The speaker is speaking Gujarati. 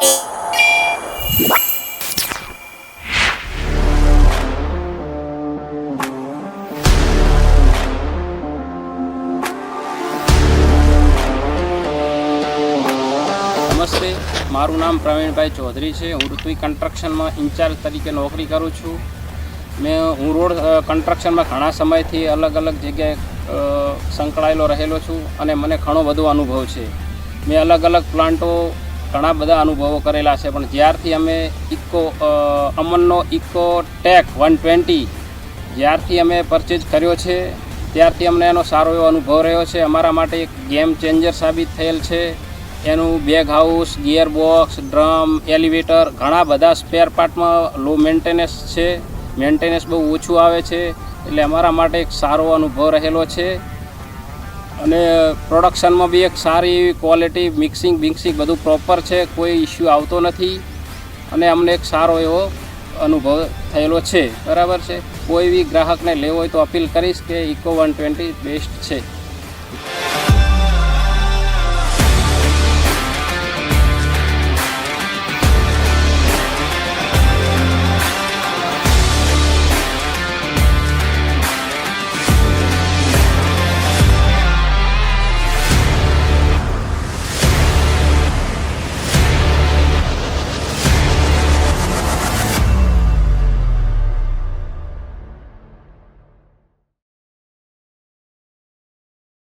નમસ્તે, મારું નામ પ્રવીણભાઈ ચૌધરી છે। હું ઋત્વિક કન્સ્ટ્રક્શનમાં ઇન્ચાર્જ તરીકે નોકરી કરું છું। હું રોડ કન્સ્ટ્રક્શનમાં ઘણા સમયથી અલગ અલગ જગ્યાએ સંકળાયેલો રહેલો છું અને મને ઘણો બધો અનુભવ છે। મેં અલગ અલગ પ્લાન્ટો ઘણા બધા અનુભવો કરેલા છે, પણ જ્યારથી અમે અમનનો ઇકોટેક 120 જ્યારથી અમે પરચેઝ કર્યો છે ત્યારથી અમને એનો સારો એવો અનુભવ રહ્યો છે। અમારા માટે એક ગેમ ચેન્જર સાબિત થયેલ છે। એનું bag house, gear box, drum, elevator ઘણા બધા સ્પેર પાર્ટમાં લો મેન્ટેનન્સ છે, મેન્ટેનન્સ બહુ ઓછું આવે છે, એટલે અમારા માટે એક સારો અનુભવ રહેલો છે। અને પ્રોડક્શનમાં બી એક સારી એવી ક્વોલિટી, મિક્સિંગ બધું પ્રોપર છે, કોઈ ઇસ્યુ આવતો નથી અને અમને એક સારો એવો અનુભવ થયેલો છે। બરાબર છે। કોઈ બી ગ્રાહકને લેવો હોય તો અપીલ કરીશ કે ઇકો 120 બેસ્ટ છે।